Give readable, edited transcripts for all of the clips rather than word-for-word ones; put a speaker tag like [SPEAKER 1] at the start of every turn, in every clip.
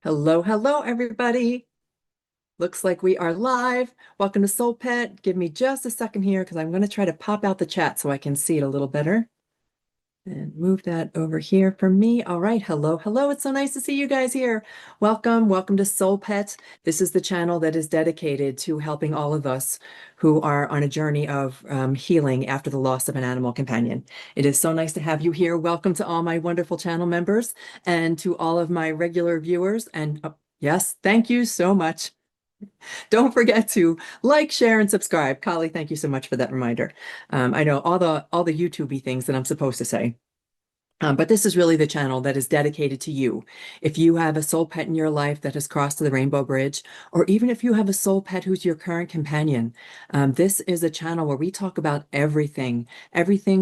[SPEAKER 1] Hello, hello, everybody. Looks like we are live. Welcome to Soul Pet. Give me just a second here because I'm going to try to pop out the chat so I can see it a little better. And move that over here for me. All right. Hello, hello. It's so nice to see you guys here. Welcome to Soul Pet. This is the channel that is dedicated to helping all of us who are on a journey of healing after the loss of an animal companion. It is so nice to have you here. Welcome to all my wonderful channel members and to all of my regular viewers. And yes, thank you so much. Don't forget to like, share, and subscribe. Kali, thank you so much for that reminder. I know all the YouTubey things that I'm supposed to say. But this is really the channel that is dedicated to you. If you have a soul pet in your life that has crossed the rainbow bridge, or even if you have a soul pet who's your current companion, this is a channel where we talk about everything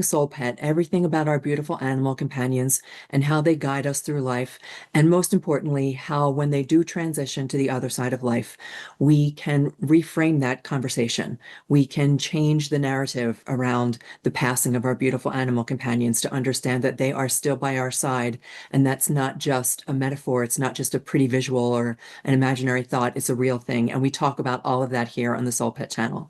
[SPEAKER 1] soul pet, everything about our beautiful animal companions and how they guide us through life. And most importantly, how when they do transition to the other side of life, we can reframe that conversation. We can change the narrative around the passing of our beautiful animal companions to understand that they are still by our side. And that's not just a metaphor. It's not just a pretty visual or an imaginary thought. It's a real thing. And we talk about all of that here on the Soul Pet channel.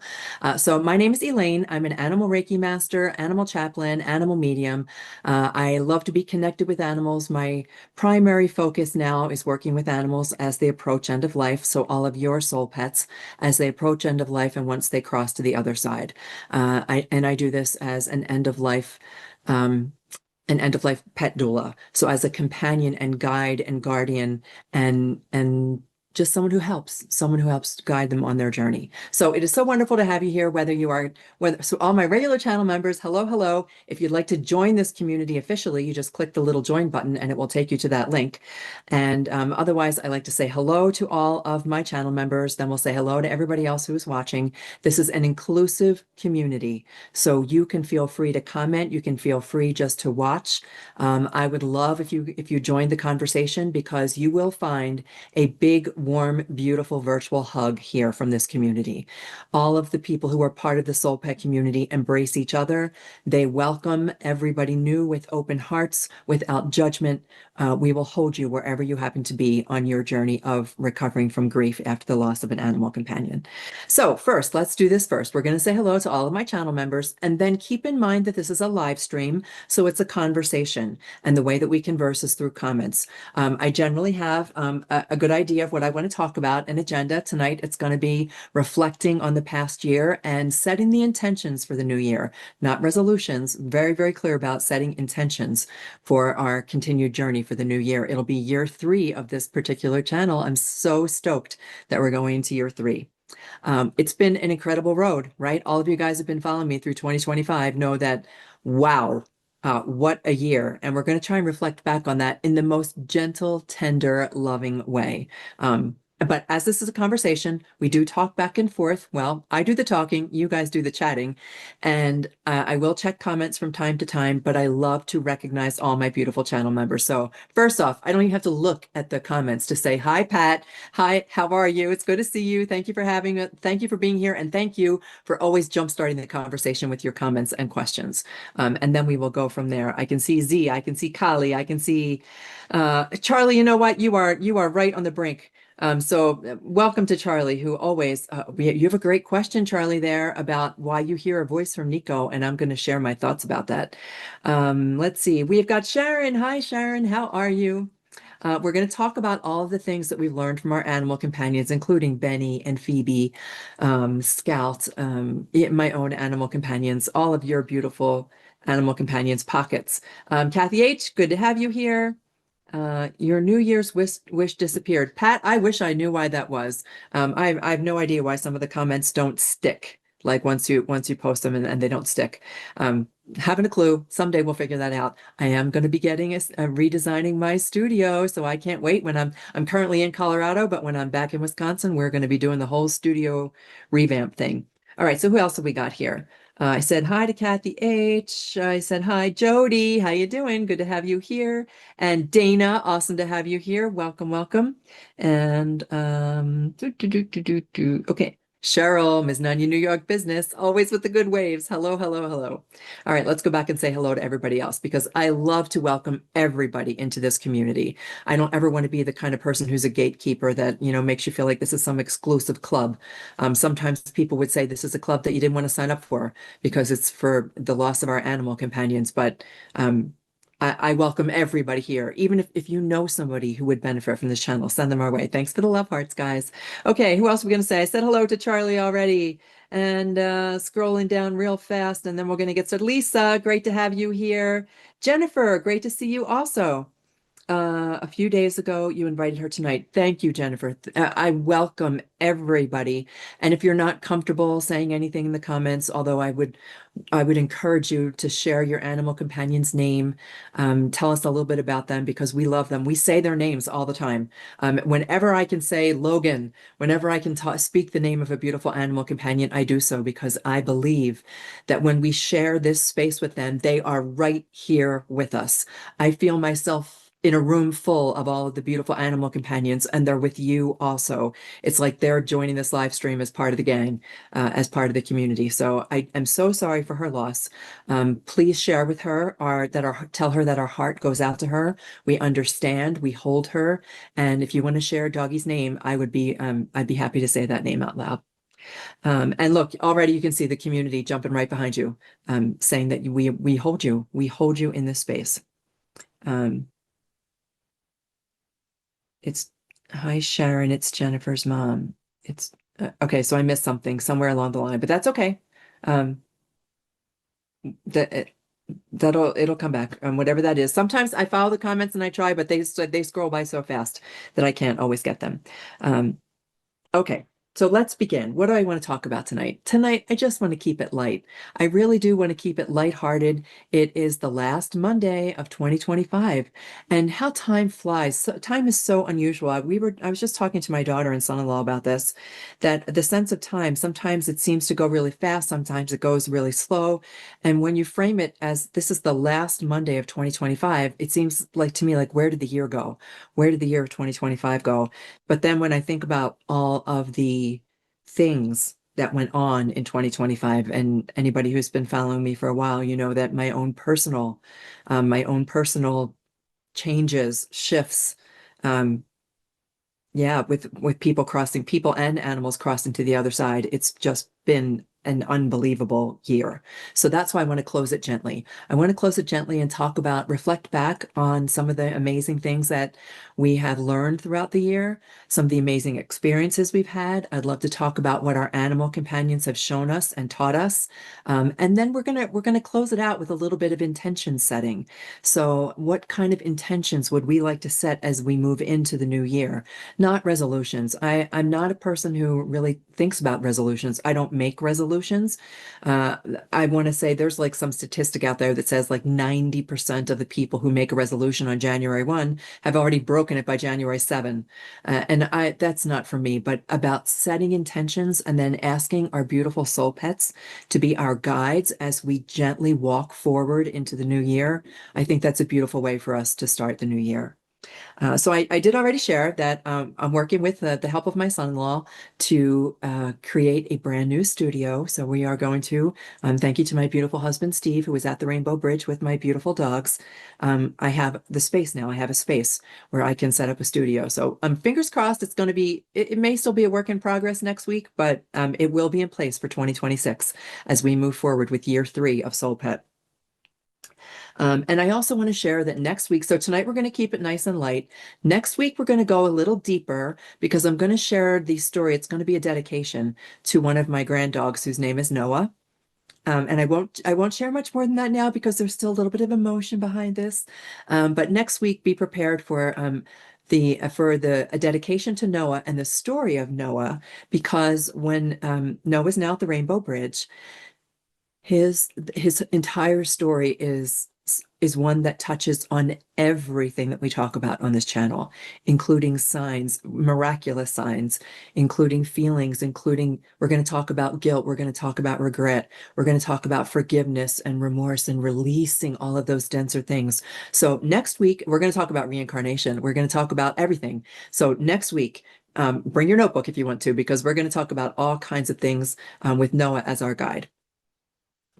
[SPEAKER 1] So my name is Elaine. I'm an animal Reiki master, animal chaplain, animal medium. I love to be connected with animals. My primary focus now is working with animals as they approach end of life. So all of your soul pets as they approach end of life and once they cross to the other side. I do this as um, an end of life pet doula. So as a companion and guide and guardian and just someone who helps guide them on their journey. So it is so wonderful to have you here, so all my regular channel members, hello, hello. If you'd like to join this community officially, you just click the little join button and it will take you to that link. And otherwise, I like to say hello to all of my channel members. Then we'll say hello to everybody else who is watching. This is an inclusive community. So you can feel free to comment. You can feel free just to watch. I would love if you joined the conversation because you will find a big, warm, beautiful virtual hug here from this community. All of the people who are part of the Soul Pet community embrace each other. They welcome everybody new with open hearts, without judgment. We will hold you wherever you happen to be on your journey of recovering from grief after the loss of an animal companion. So first, let's do this first. We're going to say hello to all of my channel members, and then keep in mind that this is a live stream, so it's a conversation, and the way that we converse is through comments. I generally have a good idea of what I want to talk about, an agenda. Tonight, it's going to be reflecting on the past year and setting the intentions for the new year, not resolutions. Very, very clear about setting intentions for our continued journey for the new year. It'll be year 3 of this particular channel. I'm so stoked that we're going into year 3. It's been an incredible road, right? All of you guys have been following me through 2025 know that, wow, what a year. And we're going to try and reflect back on that in the most gentle, tender, loving way. But as this is a conversation, we do talk back and forth. Well, I do the talking, you guys do the chatting, and I will check comments from time to time, but I love to recognize all my beautiful channel members. So first off, I don't even have to look at the comments to say, hi, Pat. Hi, how are you? It's good to see you. Thank you for thank you for being here. And thank you for always jumpstarting the conversation with your comments and questions. And then we will go from there. I can see Z, I can see Kali, I can see Charlie. You know what? You are right on the brink. So welcome to Charlie, who always, you have a great question, Charlie, there about why you hear a voice from Nico, and I'm going to share my thoughts about that. Let's see. We've got Sharon. Hi, Sharon. How are you? We're going to talk about all of the things that we've learned from our animal companions, including Benny and Phoebe, Scout, my own animal companions, all of your beautiful animal companions' pockets. Kathy H., good to have you here. Your New Year's wish disappeared. Pat, I wish I knew why that was. I have no idea why some of the comments don't stick. Like once you post them and they don't stick. Haven't a clue. Someday we'll figure that out. I am going to be getting redesigning my studio, so I can't wait. When I'm currently in Colorado, but when I'm back in Wisconsin, we're going to be doing the whole studio revamp thing. All right, so who else have we got here? I said hi to Kathy H. I said hi, Jody. How you doing? Good to have you here. And Dana, awesome to have you here. Welcome, welcome. And okay. Cheryl, Ms. Nanya, New York business, always with the good waves. Hello, hello, hello. All right, let's go back and say hello to everybody else because I love to welcome everybody into this community. I don't ever want to be the kind of person who's a gatekeeper that, makes you feel like this is some exclusive club. Sometimes people would say this is a club that you didn't want to sign up for because it's for the loss of our animal companions. But I welcome everybody here. Even if you know somebody who would benefit from this channel, send them our way. Thanks for the love hearts, guys. Okay, who else are we going to say? I said hello to Charlie already. And scrolling down real fast, and then we're going to get started. Lisa, great to have you here. Jennifer, great to see you also. A few days ago, you invited her tonight. Thank you, Jennifer. I welcome everybody. And if you're not comfortable saying anything in the comments, although I would encourage you to share your animal companion's name. Tell us a little bit about them because we love them. We say their names all the time. Whenever I can say Logan, whenever I can speak the name of a beautiful animal companion, I do so because I believe that when we share this space with them, they are right here with us. I feel myself in a room full of all of the beautiful animal companions, and they're with you also. It's like they're joining this live stream as part of the gang, as part of the community. So I am so sorry for her loss. Please share with her tell her that our heart goes out to her. We understand, we hold her. And if you want to share Doggy's name, I'd be happy to say that name out loud. And look, already you can see the community jumping right behind you, saying that we hold you. We hold you in this space. It's Hi Sharon, it's Jennifer's mom. It's okay, so I missed something somewhere along the line, but that's okay. Um, that it'll come back, whatever that is. Sometimes I follow the comments and I try, but they scroll by so fast that I can't always get them. Okay, so let's begin. What do I want to talk about tonight? Tonight, I just want to keep it light. I really do want to keep it lighthearted. It is the last Monday of 2025, and how time flies. Time is so unusual. I was just talking to my daughter and son-in-law about this, that the sense of time, sometimes it seems to go really fast, sometimes it goes really slow. And when you frame it as this is the last Monday of 2025, it seems like to me, like, where did the year go? Where did the year of 2025 go? But then when I think about all of the things that went on in 2025, and anybody who's been following me for a while, you know that my own personal changes, shifts, um, yeah, with people and animals crossing to the other side, it's just been an unbelievable year. So that's why I want to close it gently. I want to close it gently and reflect back on some of the amazing things that we have learned throughout the year, some of the amazing experiences we've had. I'd love to talk about what our animal companions have shown us and taught us. And then we're gonna close it out with a little bit of intention setting. So what kind of intentions would we like to set as we move into the new year? Not resolutions. I'm not a person who really thinks about resolutions. I don't make resolutions. Uh, I want to say there's like some statistic out there that says like 90% of the people who make a resolution on January 1 have already broken it by January 7. And that's not for me, but about setting intentions and then asking our beautiful soul pets to be our guides as we gently walk forward into the new year. I think that's a beautiful way for us to start the new year. So I did already share that I'm working with the help of my son-in-law to create a brand new studio. So we are going to, thank you to my beautiful husband, Steve, who was at the Rainbow Bridge with my beautiful dogs. I have the space now. I have a space where I can set up a studio. So fingers crossed, it's going to be, it may still be a work in progress next week, but it will be in place for 2026 as we move forward with year 3 of SoulPet. And I also want to share that next week, so tonight we're going to keep it nice and light. Next week, we're going to go a little deeper because I'm going to share the story. It's going to be a dedication to one of my grand dogs whose name is Noah. And I won't share much more than that now because there's still a little bit of emotion behind this. But next week, be prepared for a dedication to Noah and the story of Noah, because when Noah's now at the Rainbow Bridge, his entire story is one that touches on everything that we talk about on this channel, including signs, miraculous signs, including feelings, including we're going to talk about guilt, we're going to talk about regret, we're going to talk about forgiveness and remorse and releasing all of those denser things. So next week, we're going to talk about reincarnation. We're going to talk about everything. So next week, bring your notebook if you want to, because we're going to talk about all kinds of things with Noah as our guide.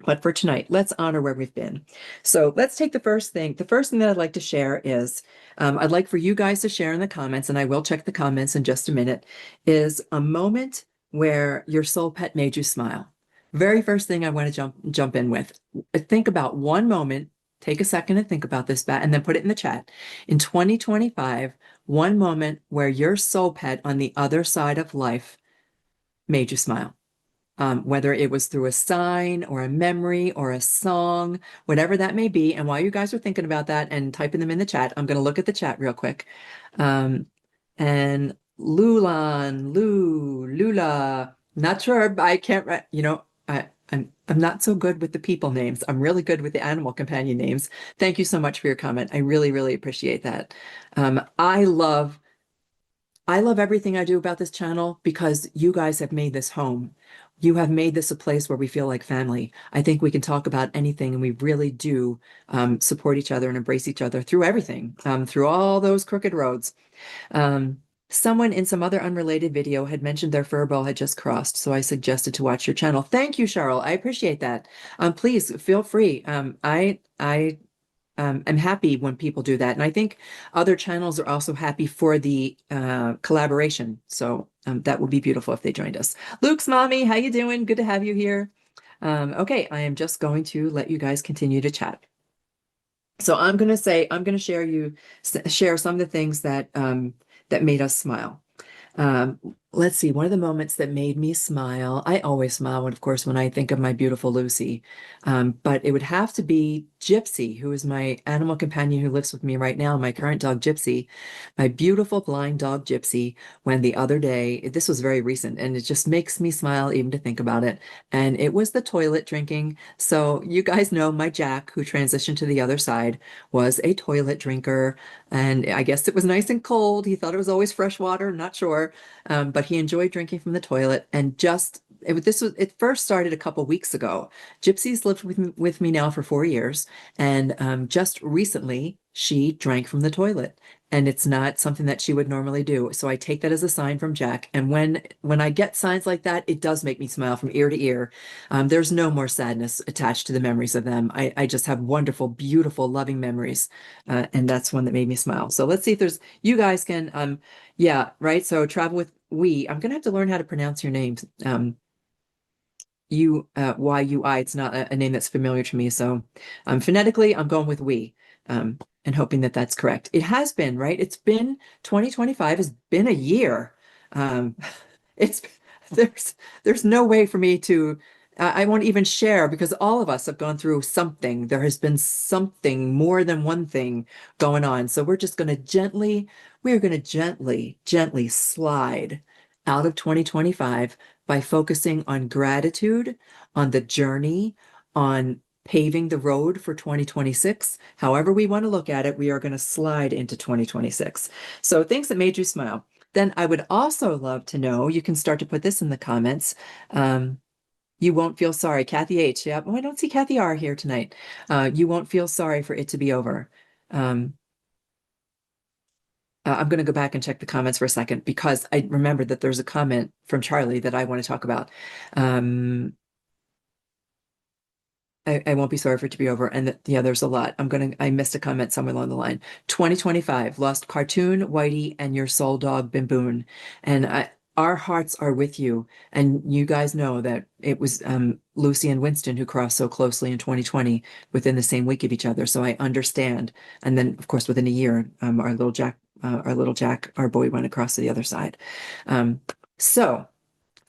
[SPEAKER 1] But for tonight, let's honor where we've been. So let's take the first thing. The first thing that I'd like to share is I'd like for you guys to share in the comments, and I will check the comments in just a minute, is a moment where your soul pet made you smile. Very first thing I want to jump in with. Think about one moment. Take a second to think about this, and then put it in the chat. In 2025, one moment where your soul pet on the other side of life made you smile. Whether it was through a sign or a memory or a song, whatever that may be. And while you guys are thinking about that and typing them in the chat, I'm going to look at the chat real quick. And Lula, not sure, I can't, I'm not so good with the people names. I'm really good with the animal companion names. Thank you so much for your comment. I really, really appreciate that. I love everything I do about this channel because you guys have made this home. You have made this a place where we feel like family. I think we can talk about anything, and we really do support each other and embrace each other through everything, through all those crooked roads. Someone in some other unrelated video had mentioned their furball had just crossed, so I suggested to watch your channel. Thank you, Cheryl. I appreciate that. Please feel free. I'm happy when people do that. And I think other channels are also happy for the collaboration. So that would be beautiful if they joined us. Luke's mommy, how you doing? Good to have you here. Okay, I am just going to let you guys continue to chat. So I'm going to share some of the things that that made us smile. Let's see, one of the moments that made me smile, I always smile, of course, when I think of my beautiful Lucy. But it would have to be Gypsy, who is my animal companion who lives with me right now, my current dog, Gypsy, my beautiful blind dog, Gypsy, when the other day, this was very recent, and it just makes me smile even to think about it. And it was the toilet drinking. So you guys know my Jack, who transitioned to the other side, was a toilet drinker. And I guess it was nice and cold. He thought it was always fresh water, not sure. But he enjoyed drinking from the toilet, and it first started a couple weeks ago. Gypsy's lived with me now for 4 years, and just recently she drank from the toilet, and it's not something that she would normally do. So I take that as a sign from Jack. And when I get signs like that, it does make me smile from ear to ear. There's no more sadness attached to the memories of them. I just have wonderful, beautiful, loving memories, and that's one that made me smile. So let's see if you guys can. Yeah, right. So travel with we. I'm gonna have to learn how to pronounce your names. Y-U-I. It's not a name that's familiar to me. So phonetically, I'm going with we, and hoping that that's correct. It has been, right? It's been 2025 has been a year. Um, it's there's no way for me to I won't even share because all of us have gone through something. There has been something, more than one thing going on. So we're going to gently slide out of 2025 by focusing on gratitude, on the journey, on paving the road for 2026. However we want to look at it, we are going to slide into 2026. So things that made you smile. Then I would also love to know, you can start to put this in the comments. You won't feel sorry. Kathy H. Yep. Oh, I don't see Kathy R here tonight. You won't feel sorry for it to be over. I'm going to go back and check the comments for a second because I remember that there's a comment from Charlie that I want to talk about. I won't be sorry for it to be over. And yeah, there's a lot. I missed a comment somewhere along the line. 2025, lost Cartoon, Whitey, and your soul dog, Bimboon. And our hearts are with you. And you guys know that it was Lucy and Winston who crossed so closely in 2020 within the same week of each other. So I understand. And then, of course, within a year, our little Jack, our boy, went across to the other side. So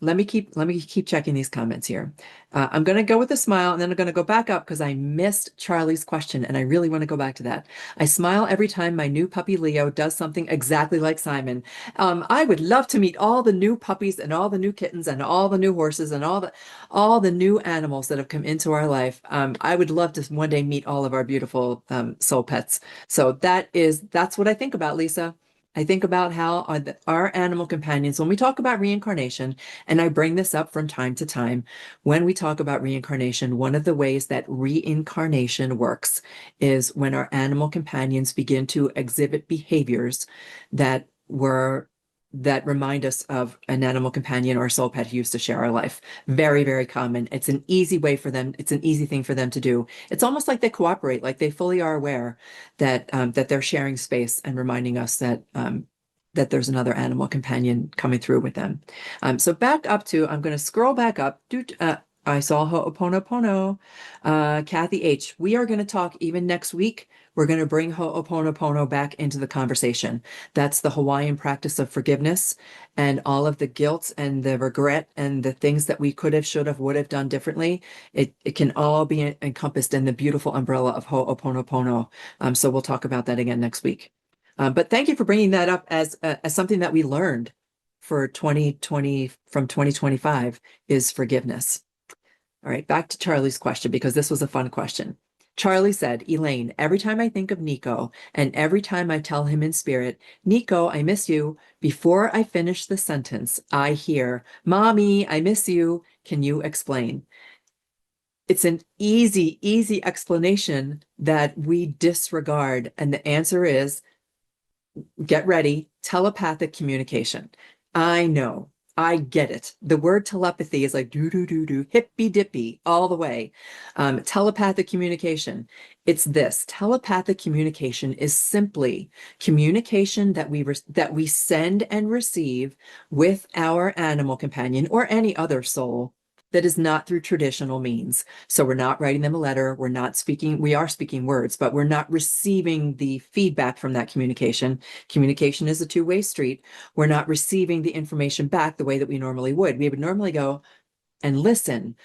[SPEAKER 1] let me keep checking these comments here. I'm going to go with a smile, and then I'm going to go back up because I missed Charlie's question, and I really want to go back to that. I smile every time my new puppy Leo does something exactly like Simon. I would love to meet all the new puppies and all the new kittens and all the new horses and all the new animals that have come into our life. I would love to one day meet all of our beautiful soul pets. So that's what I think about, Lisa. I think about how our animal companions, when we talk about reincarnation, and I bring this up from time to time, when we talk about reincarnation, one of the ways that reincarnation works is when our animal companions begin to exhibit behaviors that were that remind us of an animal companion or a soul pet who used to share our life. Very, very common. It's an easy way for them. It's an easy thing for them to do. It's almost like they cooperate, like they fully are aware that that they're sharing space and reminding us that that there's another animal companion coming through with them. So back up to, I'm going to scroll back up. I saw Ho'oponopono. Kathy H. We are going to talk even next week. We're going to bring Ho'oponopono back into the conversation. That's the Hawaiian practice of forgiveness and all of the guilt and the regret and the things that we could have, should have, would have done differently. It can all be encompassed in the beautiful umbrella of Ho'oponopono. So we'll talk about that again next week. But thank you for bringing that up as something that we learned for 2020 from 2025 is forgiveness. All right, back to Charlie's question, because this was a fun question. Charlie said, Elaine, every time I think of Nico and every time I tell him in spirit, Nico, I miss you, before I finish the sentence, I hear, Mommy, I miss you. Can you explain? It's an easy, easy explanation that we disregard. And the answer is, get ready, telepathic communication. I know, I get it. The word telepathy is like do, hippy dippy all the way. Telepathic communication. It's this. Telepathic communication is simply communication that we send and receive with our animal companion or any other soul that is not through traditional means. So we're not writing them a letter. We're not speaking, we are speaking words, but we're not receiving the feedback from that communication. Communication is a two-way street. We're not receiving the information back the way that we normally would. We would normally go and listen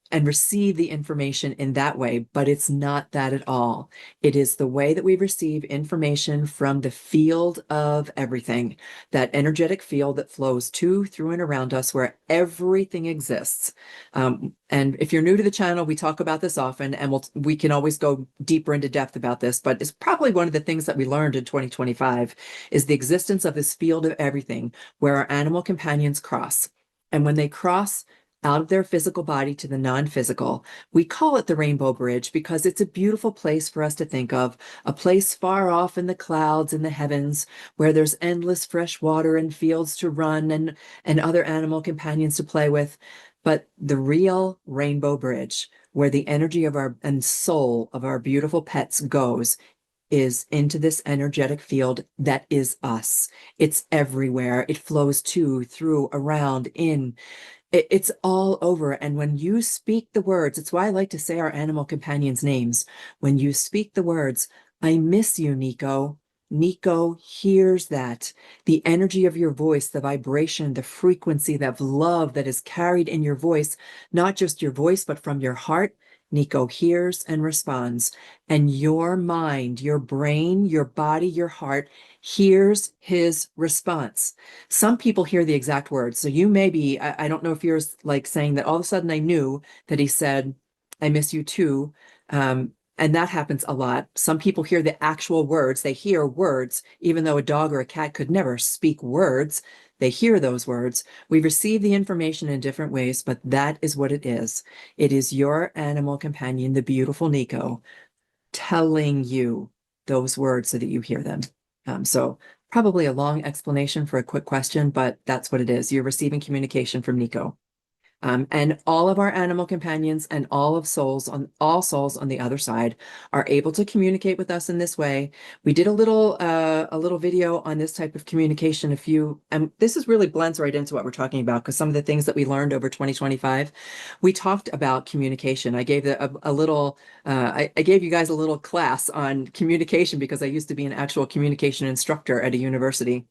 [SPEAKER 1] and receive the information in that way, but it's not that at all. It is the way that we receive information from the field of everything, that energetic field that flows to, through, and around us, where everything exists. And if you're new to the channel, we talk about this often, and we can always go deeper into depth about this, but it's probably one of the things that we learned in 2025 is the existence of this field of everything where our animal companions cross. And when they cross out of their physical body to the non-physical, we call it the Rainbow Bridge because it's a beautiful place for us to think of, a place far off in the clouds in the heavens where there's endless fresh water and fields to run and other animal companions to play with. But the real Rainbow Bridge, where the energy of our and soul of our beautiful pets goes, is into this energetic field that is us. It's everywhere. It flows to, through, around, in. It's all over. And when you speak the words, it's why I like to say our animal companions' names. When you speak the words, I miss you, Nico. Nico hears that. The energy of your voice, the vibration, the frequency, that love that is carried in your voice, not just your voice, but from your heart. Nico hears and responds, and your mind, your brain, your body, your heart hears his response. Some people hear the exact words. So you may be, I don't know if you're like saying that all of a sudden I knew that he said, I miss you too. And that happens a lot. Some people hear the actual words. They hear words, even though a dog or a cat could never speak words. They hear those words. We receive the information in different ways, but that is what it is. It is your animal companion, the beautiful Nico, telling you those words so that you hear them. So probably a long explanation for a quick question, but that's what it is. You're receiving communication from Nico. And all of our animal companions and all souls on the other side are able to communicate with us in this way. We did a little video on this type of communication and this is really blends right into what we're talking about, because some of the things that we learned over 2025, we talked about communication. I gave a little I gave you guys a little class on communication because I used to be an actual communication instructor at a university,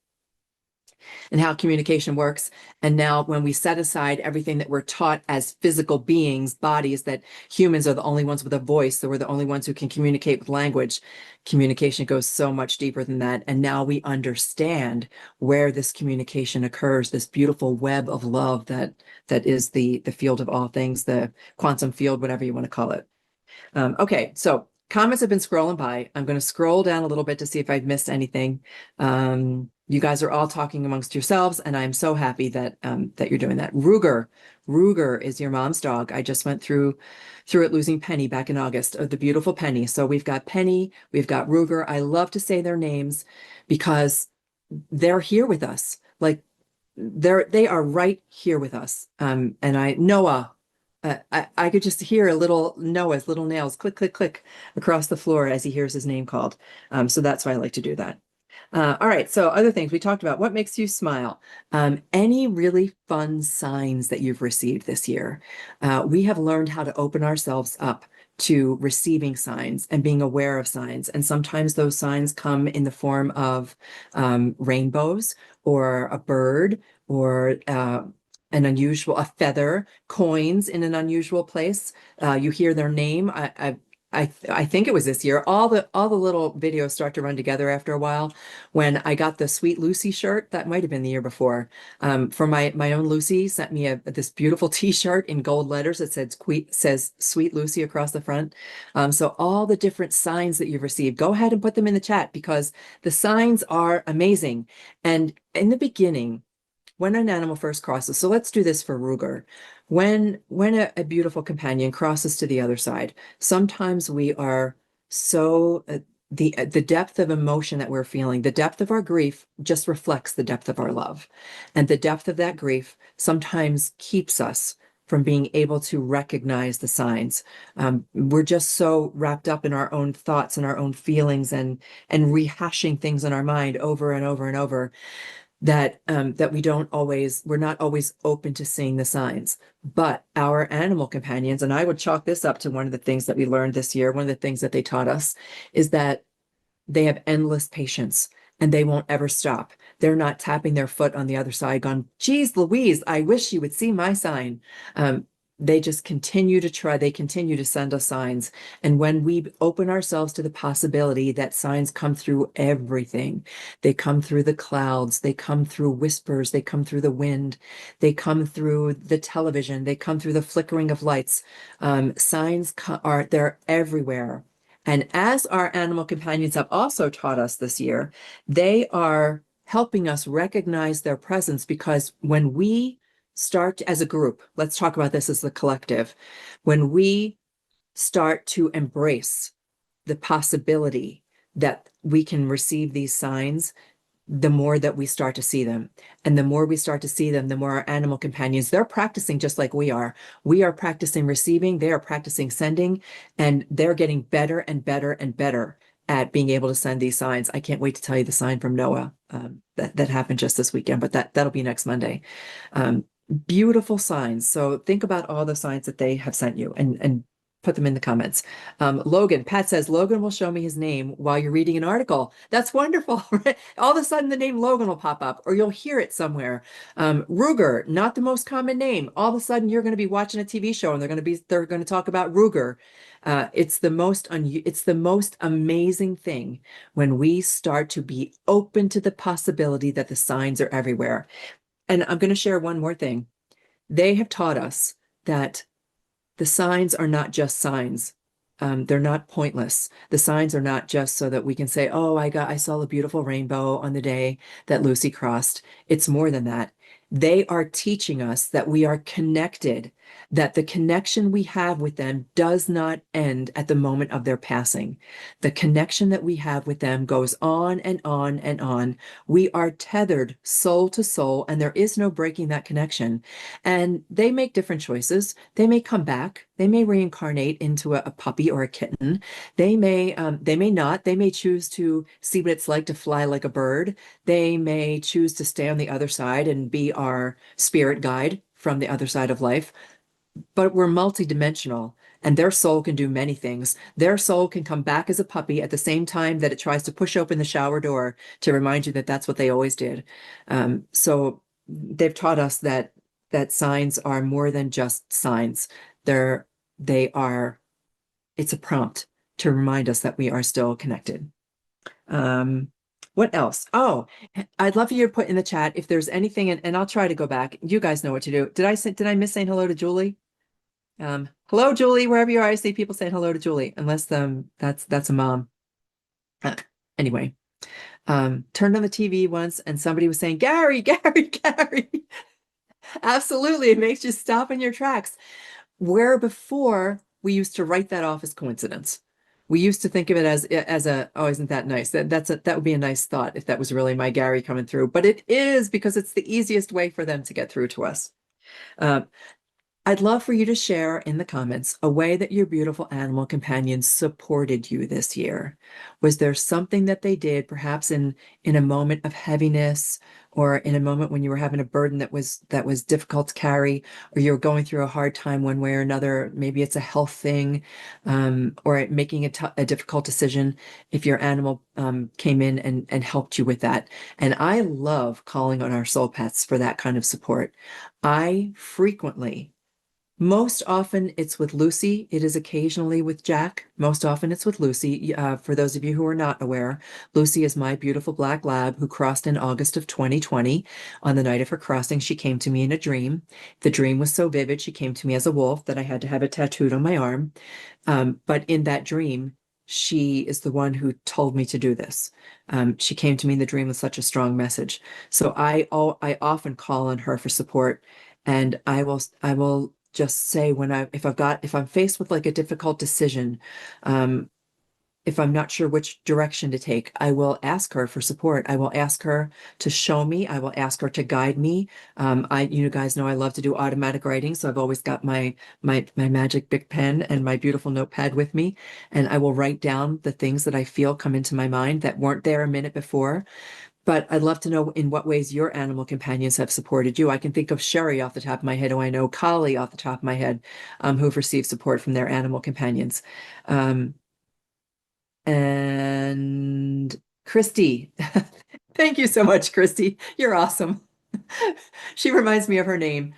[SPEAKER 1] and how communication works. And now when we set aside everything that we're taught as physical beings, bodies, that humans are the only ones with a voice, that we're the only ones who can communicate with language, communication goes so much deeper than that. And now we understand where this communication occurs, this beautiful web of love that is the field of all things, the quantum field, whatever you want to call it. Okay, so comments have been scrolling by. I'm going to scroll down a little bit to see if I've missed anything. You guys are all talking amongst yourselves, and I'm so happy that that you're doing that. Ruger is your mom's dog. I just went through it losing Penny back in August, the beautiful Penny. So we've got Penny, we've got Ruger. I love to say their names because they're here with us. Like they are right here with us. And Noah, I could just hear Noah's little nails click, click, click across the floor as he hears his name called. So that's why I like to do that. All right, so other things we talked about. What makes you smile? Any really fun signs that you've received this year? We have learned how to open ourselves up to receiving signs and being aware of signs. And sometimes those signs come in the form of rainbows or a bird or a feather, coins in an unusual place. You hear their name. I think it was this year. All the little videos start to run together after a while. When I got the Sweet Lucy shirt, that might have been the year before. For my own Lucy sent me this beautiful T-shirt in gold letters that says Sweet Lucy across the front. So all the different signs that you've received, go ahead and put them in the chat because the signs are amazing. And in the beginning, when an animal first crosses, so let's do this for Ruger. When a beautiful companion crosses to the other side, sometimes we are so the depth of emotion that we're feeling, the depth of our grief just reflects the depth of our love. And the depth of that grief sometimes keeps us from being able to recognize the signs. We're just so wrapped up in our own thoughts and our own feelings and rehashing things in our mind over and over and over that we're not always open to seeing the signs. But our animal companions, and I would chalk this up to one of the things that we learned this year, one of the things that they taught us is that they have endless patience and they won't ever stop. They're not tapping their foot on the other side, going, geez, Louise, I wish you would see my sign. They just continue to try. They continue to send us signs. And when we open ourselves to the possibility that signs come through everything, they come through the clouds, they come through whispers, they come through the wind, they come through the television, they come through the flickering of lights. They're everywhere. And as our animal companions have also taught us this year, they are helping us recognize their presence because when we start as a group, let's talk about this as the collective, when we start to embrace the possibility that we can receive these signs, the more that we start to see them. And the more we start to see them, the more our animal companions, they're practicing just like we are. We are practicing receiving, they are practicing sending, and they're getting better and better and better at being able to send these signs. I can't wait to tell you the sign from Noah that happened just this weekend, but that'll be next Monday. Beautiful signs. So think about all the signs that they have sent you and put them in the comments. Pat says, Logan will show me his name while you're reading an article. That's wonderful. All of a sudden the name Logan will pop up or you'll hear it somewhere. Ruger, not the most common name. All of a sudden you're going to be watching a TV show and they're going to talk about Ruger. It's the most amazing thing when we start to be open to the possibility that the signs are everywhere. And I'm going to share one more thing. They have taught us that the signs are not just signs. They're not pointless. The signs are not just so that we can say, oh, I saw a beautiful rainbow on the day that Lucy crossed. It's more than that. They are teaching us that we are connected, that the connection we have with them does not end at the moment of their passing. The connection that we have with them goes on and on and on. We are tethered soul to soul, and there is no breaking that connection. And they make different choices. They may come back. They may reincarnate into a puppy or a kitten. They may not. They may choose to see what it's like to fly like a bird. They may choose to stay on the other side and be our spirit guide from the other side of life. But we're multidimensional, and their soul can do many things. Their soul can come back as a puppy at the same time that it tries to push open the shower door to remind you that that's what they always did. So they've taught us that signs are more than just signs. They are, it's a prompt to remind us that we are still connected. What else? Oh, I'd love for you to put in the chat if there's anything, and I'll try to go back. You guys know what to do. Did I miss saying hello to Julie? Hello, Julie, wherever you are. I see people saying hello to Julie, unless that's a mom. Anyway, turned on the TV once and somebody was saying, Gary, Gary, Gary. Absolutely. It makes you stop in your tracks. Where before we used to write that off as coincidence. We used to think of it as a, oh, isn't that nice? That would be a nice thought if that was really my Gary coming through. But it is because it's the easiest way for them to get through to us. Uh, I'd love for you to share in the comments a way that your beautiful animal companions supported you this year. Was there something that they did, perhaps in a moment of heaviness, or in a moment when you were having a burden that was difficult to carry, or you're going through a hard time one way or another? Maybe it's a health thing, or making a difficult decision. If your animal came in and helped you with that, and I love calling on our soul pets for that kind of support. I frequently Most often it's with Lucy. It is occasionally with Jack. Most often it's with Lucy. For those of you who are not aware, Lucy is my beautiful black lab who crossed in August of 2020. On the night of her crossing, she came to me in a dream. The dream was so vivid, she came to me as a wolf that I had to have it tattooed on my arm. But in that dream, she is the one who told me to do this. She came to me in the dream with such a strong message. So I often call on her for support, and I will just say when if I'm faced with like a difficult decision, um, if I'm not sure which direction to take, I will ask her for support. I will ask her to show me. I will ask her to guide me. You guys know I love to do automatic writing, so I've always got my magic big pen and my beautiful notepad with me, and I will write down the things that I feel come into my mind that weren't there a minute before. But I'd love to know in what ways your animal companions have supported you. I can think of Sherry off the top of my head, who I know, Collie off the top of my head, who've received support from their animal companions. Um, and Christy. Thank you so much, Christy. You're awesome. She reminds me of her name.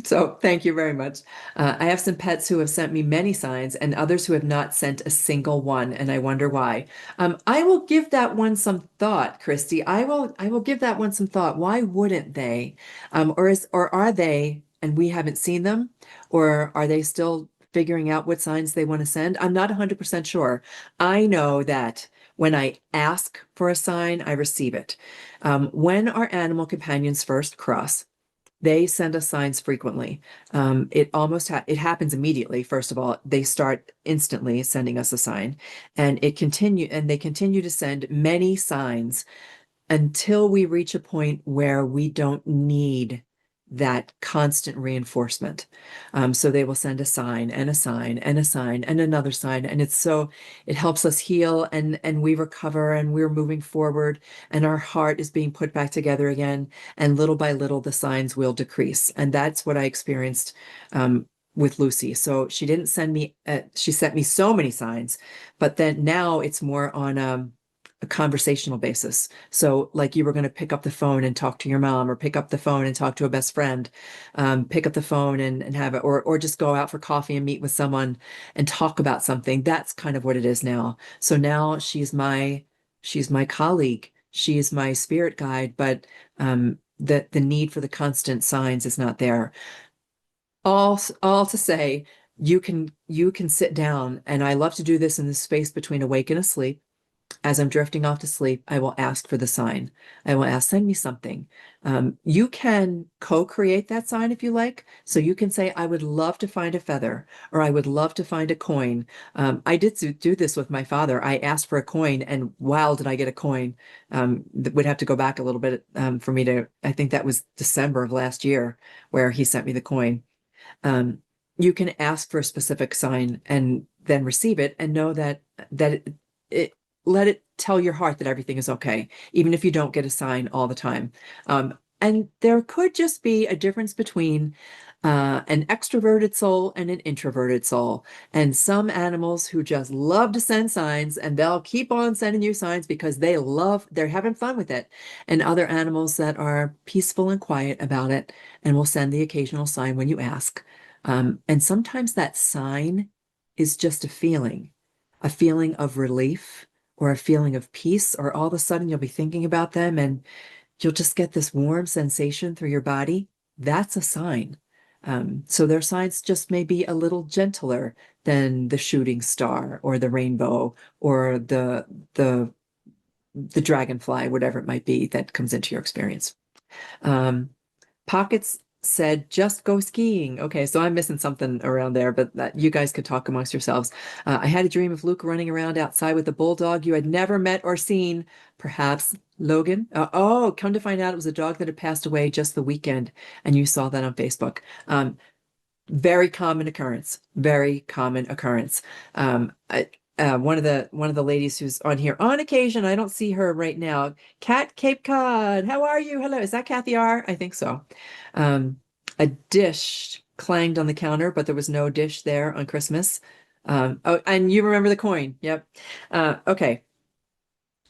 [SPEAKER 1] So thank you very much. I have some pets who have sent me many signs and others who have not sent a single one, and I wonder why. I will give that one some thought, Christy. I will give that one some thought. Why wouldn't they? Or are they, and we haven't seen them, or are they still figuring out what signs they want to send? I'm not 100% sure. I know that when I ask for a sign, I receive it. When our animal companions first cross, they send us signs frequently. It happens immediately. First of all, they start instantly sending us a sign, and they continue to send many signs until we reach a point where we don't need that constant reinforcement. So they will send a sign and a sign and a sign and another sign. And it helps us heal, and we recover, and we're moving forward, and our heart is being put back together again. And little by little, the signs will decrease. And that's what I experienced with Lucy. So she sent me so many signs, but then now it's more on a conversational basis. So like you were going to pick up the phone and talk to your mom, or pick up the phone and talk to a best friend, pick up the phone and have it, or just go out for coffee and meet with someone and talk about something. That's kind of what it is now. So now she's my colleague. She is my spirit guide, but the need for the constant signs is not there. All to say, you can sit down, and I love to do this in the space between awake and asleep. As I'm drifting off to sleep, I will ask for the sign. I will ask, send me something. You can co-create that sign if you like. So you can say, I would love to find a feather, or I would love to find a coin. I did do this with my father. I asked for a coin, and wow, did I get a coin. Would have to go back a little bit for me I think that was December of last year where he sent me the coin. Um, you can ask for a specific sign and then receive it, and know that it let it tell your heart that everything is okay, even if you don't get a sign all the time. And there could just be a difference between an extroverted soul and an introverted soul. And some animals who just love to send signs, and they'll keep on sending you signs because they're having fun with it. And other animals that are peaceful and quiet about it and will send the occasional sign when you ask. And sometimes that sign is just a feeling of relief, or a feeling of peace, or all of a sudden you'll be thinking about them and you'll just get this warm sensation through your body. That's a sign. So their signs just may be a little gentler than the shooting star, or the rainbow, or the dragonfly, whatever it might be that comes into your experience. Um, Pockets said, just go skiing. Okay, so I'm missing something around there, but that, you guys could talk amongst yourselves. I had a dream of Luke running around outside with a bulldog you had never met or seen. Perhaps Logan? Oh, come to find out it was a dog that had passed away just the weekend, and you saw that on Facebook. Very common occurrence. Very common occurrence. One of the ladies who's on here on occasion, I don't see her right now. Kat Cape Cod, how are you? Hello, is that Kathy R? I think so. Um, a dish clanged on the counter, but there was no dish there on Christmas. Oh, and you remember the coin? Yep. Okay,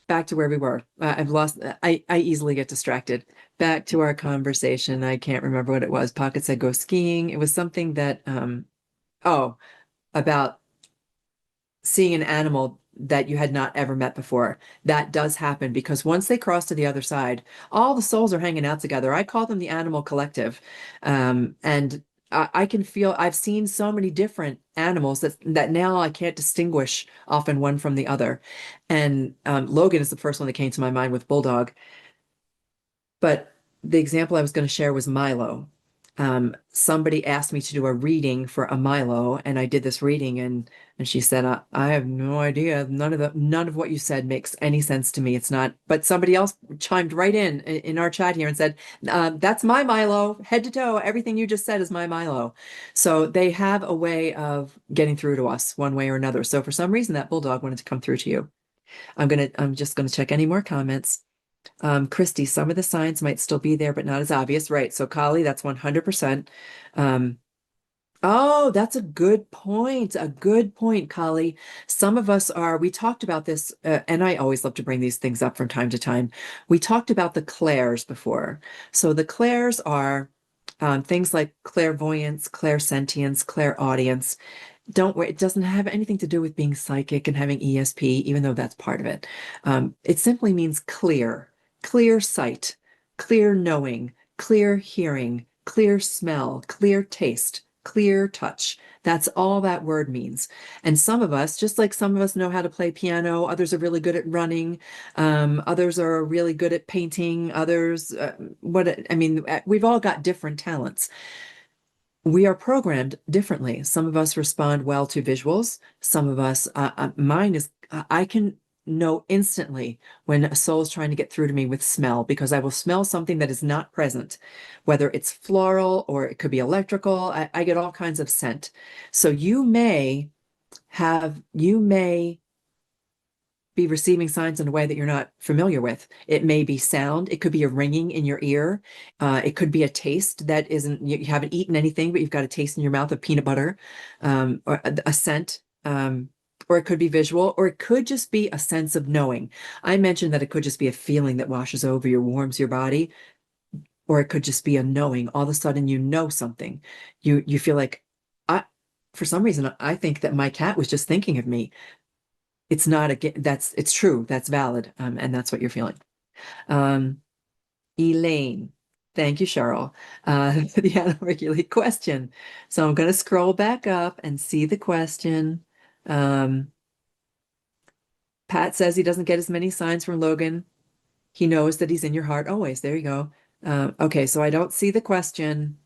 [SPEAKER 1] back to where we were. I've lost. I easily get distracted. Back to our conversation. I can't remember what it was. Pocket said go skiing. It was something that oh, about seeing an animal that you had not ever met before. That does happen because once they cross to the other side, all the souls are hanging out together. I call them the animal collective. And I can feel I've seen so many different animals that now I can't distinguish often one from the other. And Logan is the first one that came to my mind with Bulldog. But the example I was going to share was Milo. Somebody asked me to do a reading for a Milo, and I did this reading, and she said, I have no idea. None of what you said makes any sense to me. It's not." But somebody else chimed right in our chat here and said, "That's my Milo, head to toe. Everything you just said is my Milo." So they have a way of getting through to us one way or another. So for some reason, that bulldog wanted to come through to you. I'm just gonna check any more comments. Christy, some of the signs might still be there, but not as obvious. Right. So Kali, that's 100%. Um, oh, that's a good point. A good point, Kali. Some of us are, we talked about this, and I always love to bring these things up from time to time. We talked about the clairs before. So the clairs are things like clairvoyance, clairsentience, clairaudience. Don't worry, it doesn't have anything to do with being psychic and having ESP, even though that's part of it. It simply means clear, clear sight, clear knowing, clear hearing, clear smell, clear taste, clear touch. That's all that word means. And some of us, just like some of us know how to play piano, others are really good at running, others are really good at painting, others, we've all got different talents. We are programmed differently. Some of us respond well to visuals. Some of us, mine is, I can know instantly when a soul is trying to get through to me with smell because I will smell something that is not present, whether it's floral or it could be electrical. I get all kinds of scent. So you may be receiving signs in a way that you're not familiar with. It may be sound. It could be a ringing in your ear. It could be a taste that isn't, you haven't eaten anything, but you've got a taste in your mouth of peanut butter, or a scent. Or it could be visual, or it could just be a sense of knowing. I mentioned that it could just be a feeling that washes over you, warms your body, or it could just be a knowing. All of a sudden, you know something. You feel like, I, for some reason, I think that my cat was just thinking of me. It's not a it's true, that's valid, and that's what you're feeling. um Elaine, thank you, Cheryl. The unregulated question, so I'm going to scroll back up and see the question. um Pat says he doesn't get as many signs from Logan. He knows that he's in your heart always. There you go. Okay, so I don't see the question.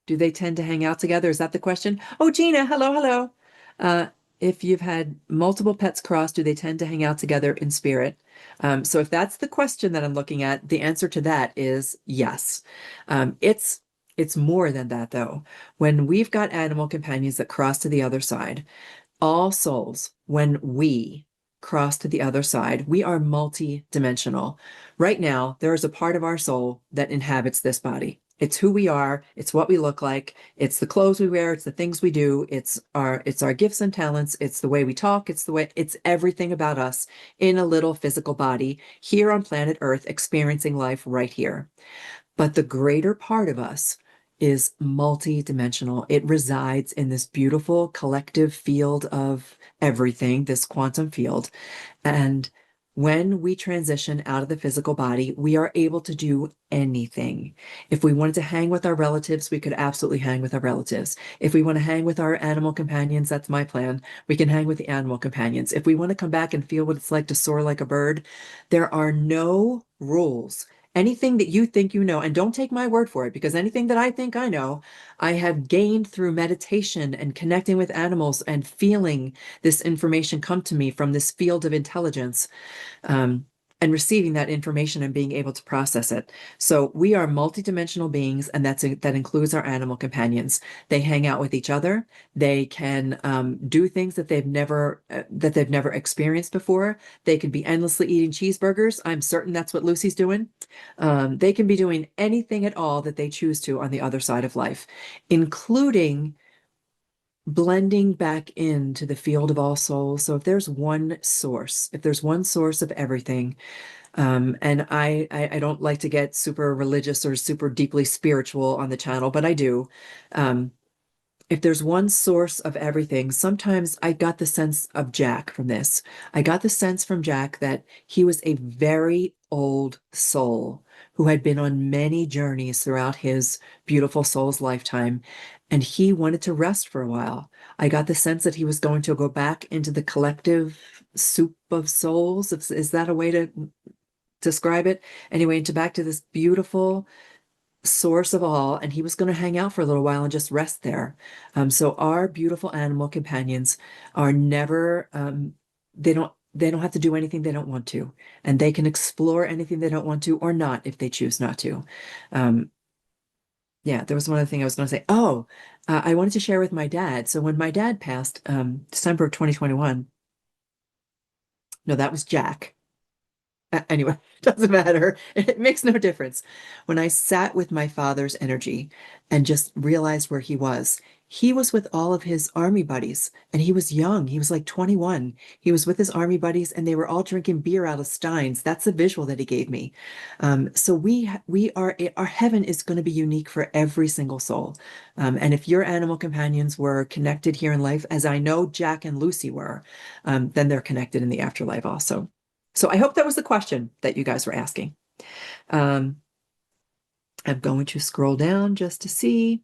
[SPEAKER 1] Do they tend to hang out together? Is that the question? Oh, Gina, hello, hello. Uh, if you've had multiple pets cross, do they tend to hang out together in spirit? So if that's the question that I'm looking at, the answer to that is yes. It's more than that, though. When we've got animal companions that cross to the other side, all souls, when we cross to the other side, we are multi-dimensional. Right now, there is a part of our soul that inhabits this body. It's who we are, it's what we look like, it's the clothes we wear, it's the things we do, it's our gifts and talents, it's the way we talk, it's everything about us in a little physical body here on planet Earth, experiencing life right here. But the greater part of us is multi-dimensional. It resides in this beautiful collective field of everything, this quantum field. And when we transition out of the physical body, we are able to do anything. If we wanted to hang with our relatives, we could absolutely hang with our relatives. If we want to hang with our animal companions, that's my plan. We can hang with the animal companions. If we want to come back and feel what it's like to soar like a bird, there are no rules. anything that you think you know, and don't take my word for it, because anything that I think I know, I have gained through meditation and connecting with animals and feeling this information come to me from this field of intelligence. Um, and receiving that information and being able to process it. So we are multidimensional beings, and that includes our animal companions. They hang out with each other. They can do things that they've never experienced before. They could be endlessly eating cheeseburgers. I'm certain that's what Lucy's doing. They can be doing anything at all that they choose to on the other side of life, including blending back into the field of all souls. So if there's one source, of everything, and I don't like to get super religious or super deeply spiritual on the channel, but I do. Um, if there's one source of everything, sometimes I got the sense of Jack from this. I got the sense from Jack that he was a very old soul who had been on many journeys throughout his beautiful soul's lifetime, and he wanted to rest for a while. I got the sense that he was going to go back into the collective soup of souls. Is that a way to describe it? Anyway, to back to this beautiful source of all, and he was going to hang out for a little while and just rest there. So our beautiful animal companions are never, they don't have to do anything they don't want to, and they can explore anything they don't want to or not if they choose not to. Um, yeah, there was one other thing I was going to say. Oh, I wanted to share with my dad. So when my dad passed, December of 2021, no, that was Jack. Anyway, doesn't matter. It makes no difference. When I sat with my father's energy and just realized where he was with all of his army buddies, and he was young. He was like 21. He was with his army buddies, and they were all drinking beer out of steins. That's the visual that he gave me. So we are our heaven is going to be unique for every single soul. And if your animal companions were connected here in life, as I know Jack and Lucy were, then they're connected in the afterlife also. So I hope that was the question that you guys were asking. Um, I'm going to scroll down just to see.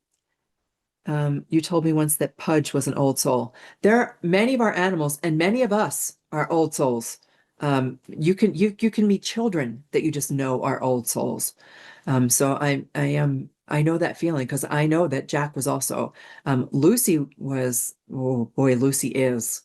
[SPEAKER 1] You told me once that Pudge was an old soul. There are many of our animals, and many of us are old souls. You can meet children that you just know are old souls. So I know that feeling because I know that Jack was also. Lucy was, oh boy, Lucy is.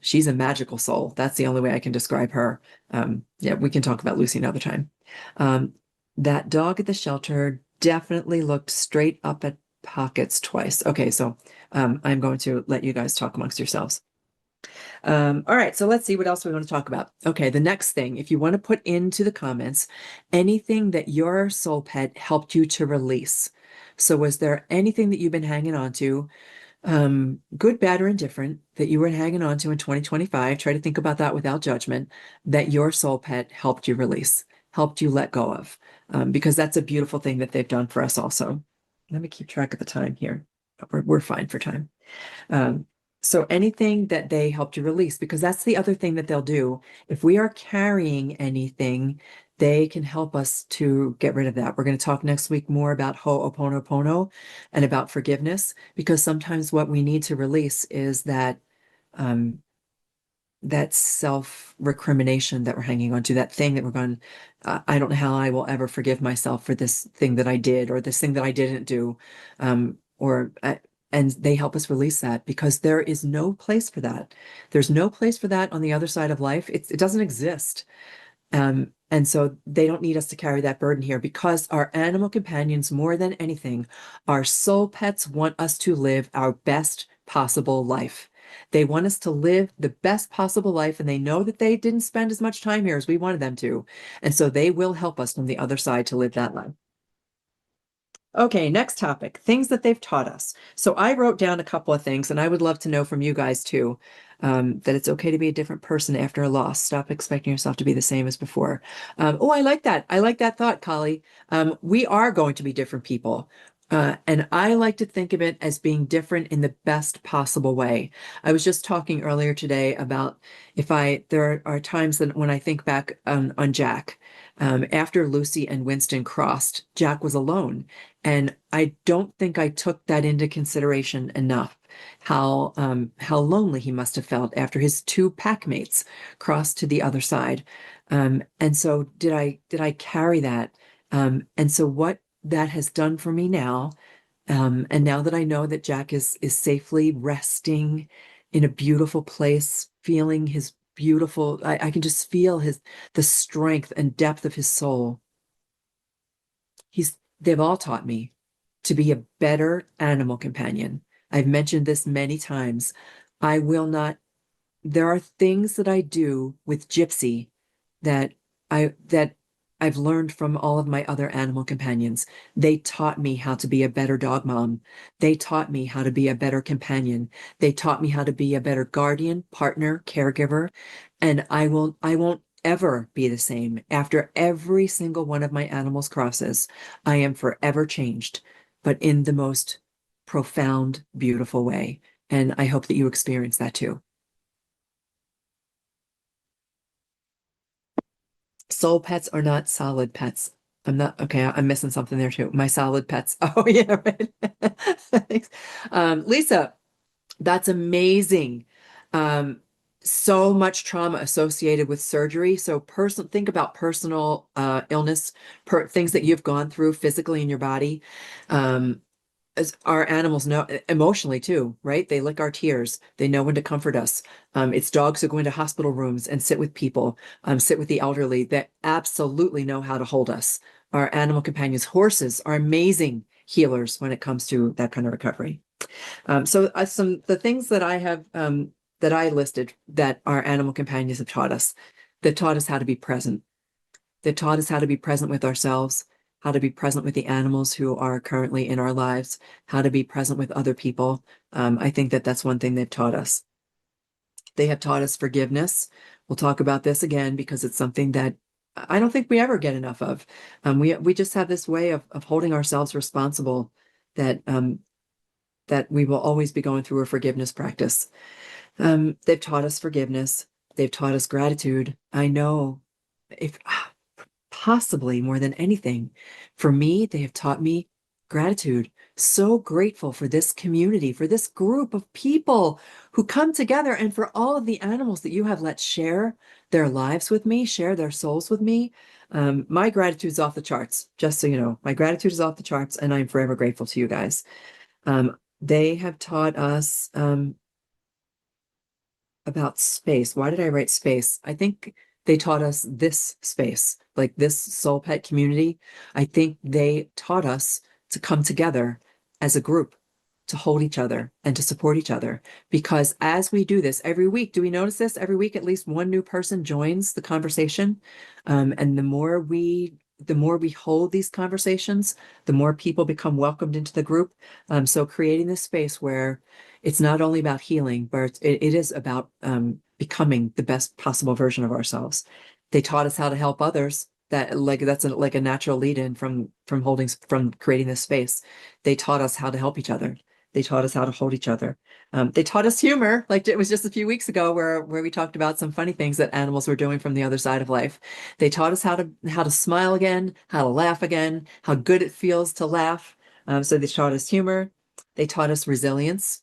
[SPEAKER 1] She's a magical soul. That's the only way I can describe her. Yeah, we can talk about Lucy another time. Um, that dog at the shelter definitely looked straight up at Pockets twice. Okay, so I'm going to let you guys talk amongst yourselves. All right, so let's see what else we want to talk about. Okay, the next thing, if you want to put into the comments anything that your soul pet helped you to release. So was there anything that you've been hanging on to, good, bad, or indifferent, that you were hanging on to in 2025? Try to think about that without judgment, that your soul pet helped you release, helped you let go of, because that's a beautiful thing that they've done for us also. Let me keep track of the time here. We're fine for time. Um, so anything that they helped you release, because that's the other thing that they'll do. If we are carrying anything, they can help us to get rid of that. We're going to talk next week more about Ho'oponopono and about forgiveness, because sometimes what we need to release is um, that self-recrimination that we're hanging on to, that thing that we're going, I don't know how I will ever forgive myself for this thing that I did or this thing that I didn't do. And they help us release that because there is no place for that. There's no place for that on the other side of life. It doesn't exist. And so they don't need us to carry that burden here because our animal companions, more than anything, our soul pets want us to live our best possible life. They want us to live the best possible life, and they know that they didn't spend as much time here as we wanted them to. And so they will help us from the other side to live that life. Okay, next topic, things that they've taught us. So I wrote down a couple of things, and I would love to know from you guys too, that it's okay to be a different person after a loss. Stop expecting yourself to be the same as before. Oh, I like that. I like that thought, Kali. We are going to be different people. And I like to think of it as being different in the best possible way. I was just talking earlier today about there are times that when I think back on Jack, after Lucy and Winston crossed, Jack was alone. And I don't think I took that into consideration enough, how lonely he must have felt after his two pack mates crossed to the other side. And so did I carry that? And so what that has done for me now, and now that I know that Jack is safely resting in a beautiful place, feeling his beautiful, I can just feel the strength and depth of his soul. They've all taught me to be a better animal companion. I've mentioned this many times. I will not, there are things that I do with Gypsy that that I've learned from all of my other animal companions. They taught me how to be a better dog mom. They taught me how to be a better companion. They taught me how to be a better guardian, partner, caregiver. And I won't ever be the same. After every single one of my animals crosses, I am forever changed, but in the most profound, beautiful way. And I hope that you experience that too. Soul pets are not solid pets. I'm not okay. I'm missing something there too. My solid pets. Oh yeah, right. Thanks. Lisa, that's amazing. Um, so much trauma associated with surgery. So personal, think about personal illness, things that you've gone through physically in your body. Um, as our animals know emotionally too, right? They lick our tears. They know when to comfort us. It's dogs who go into hospital rooms and sit with people, sit with the elderly that absolutely know how to hold us. Our animal companions, horses, are amazing healers when it comes to that kind of recovery. So some the things that I have that I listed that our animal companions have taught us, that taught us how to be present, that taught us how to be present with ourselves, how to be present with the animals who are currently in our lives, how to be present with other people. I think that that's one thing they've taught us. They have taught us forgiveness. We'll talk about this again because it's something that I don't think we ever get enough of. We just have this way of holding ourselves responsible that that we will always be going through a forgiveness practice. They've taught us forgiveness. They've taught us gratitude. I know if possibly more than anything. For me, they have taught me gratitude. So grateful for this community, for this group of people who come together, and for all of the animals that you have let share their lives with me, share their souls with me. My gratitude's off the charts, just so you know. My gratitude is off the charts, and I'm forever grateful to you guys. They have taught us about space. Why did I write space? I think they taught us this space, like this soul pet community. I think they taught us to come together as a group, to hold each other and to support each other. Because as we do this every week, do we notice this? Every week, at least one new person joins the conversation. And the more we hold these conversations, the more people become welcomed into the group. So creating this space where it's not only about healing, but it is about becoming the best possible version of ourselves. They taught us how to help others. Like a natural lead in from creating this space. They taught us how to help each other. They taught us how to hold each other. They taught us humor, like it was just a few weeks ago where we talked about some funny things that animals were doing from the other side of life. They taught us how to smile again, how to laugh again, how good it feels to laugh. So they taught us humor. They taught us resilience,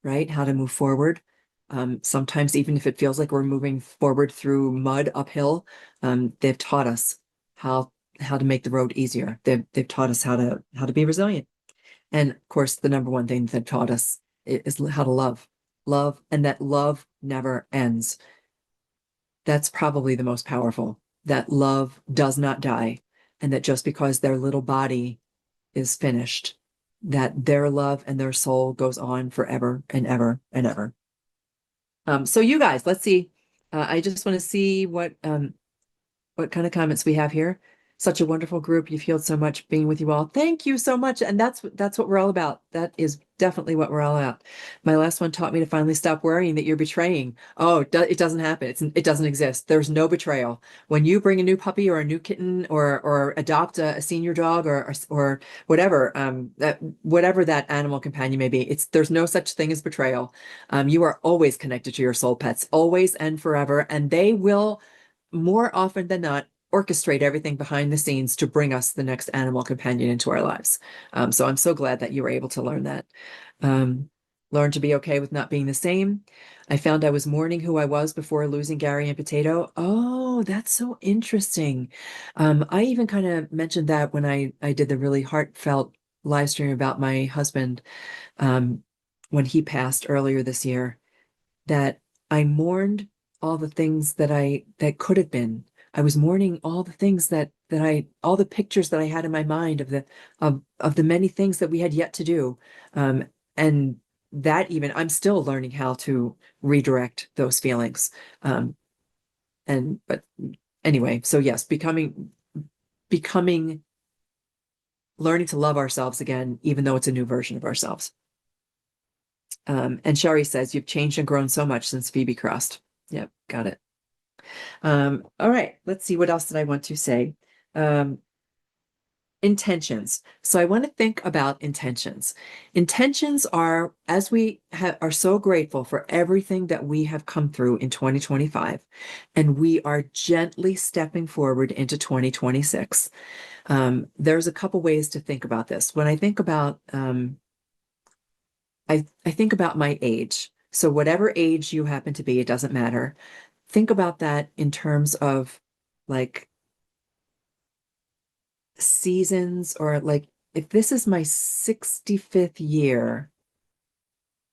[SPEAKER 1] right? How to move forward. Sometimes even if it feels like we're moving forward through mud uphill, they've taught us how to make the road easier. They've taught us how to be resilient. And of course, the number one thing they've taught us is how to love. Love, and that love never ends. That's probably the most powerful. That love does not die, and that just because their little body is finished, that their love and their soul goes on forever and ever and ever. So you guys, let's see. I just want to see what kind of comments we have here. Such a wonderful group. You've healed so much being with you all. Thank you so much. And that's what we're all about. That is definitely what we're all about. My last one taught me to finally stop worrying that you're betraying. Oh, it doesn't happen. It doesn't exist. There's no betrayal. When you bring a new puppy or a new kitten or adopt a senior dog or whatever, whatever that animal companion may be, there's no such thing as betrayal. You are always connected to your soul pets, always and forever, and they will more often than not orchestrate everything behind the scenes to bring us the next animal companion into our lives. So I'm so glad that you were able to learn that. Learn to be okay with not being the same. I found I was mourning who I was before losing Gary and Potato. Oh, Oh, that's so interesting. I even kind of mentioned that when I did the really heartfelt live stream about my husband um, when he passed earlier this year, that I mourned all the things that could have been. I was mourning all the things that all the pictures that I had in my mind of the many things that we had yet to do. And that even I'm still learning how to redirect those feelings. Um, and but anyway, so yes, becoming learning to love ourselves again, even though it's a new version of ourselves. And Shari says, you've changed and grown so much since Phoebe crossed. Yep, got it. All right, let's see, what else did I want to say? Um, intentions. So I want to think about intentions. Intentions are, as we are so grateful for everything that we have come through in 2025, and we are gently stepping forward into 2026. There's a couple ways to think about this. When I think about, I think about my age. So whatever age you happen to be, it doesn't matter. Think about that in terms of like seasons, or like if this is my 65th year,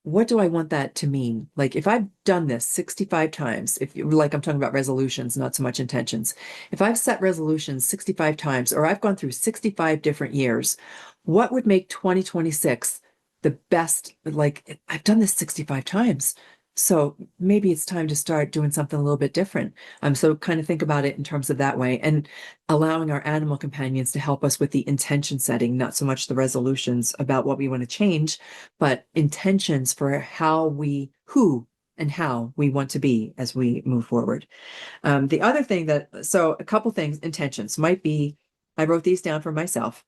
[SPEAKER 1] what do I want that to mean? Like if I've done this 65 times, if you like, I'm talking about resolutions, not so much intentions. If I've set resolutions 65 times, or I've gone through 65 different years, what would make 2026 the best? Like I've done this 65 times. So maybe it's time to start doing something a little bit different. So kind of think about it in terms of that way, and allowing our animal companions to help us with the intention setting, not so much the resolutions about what we want to change, but intentions for who and how we want to be as we move forward. The other thing so a couple things, intentions might be, I wrote these down for myself.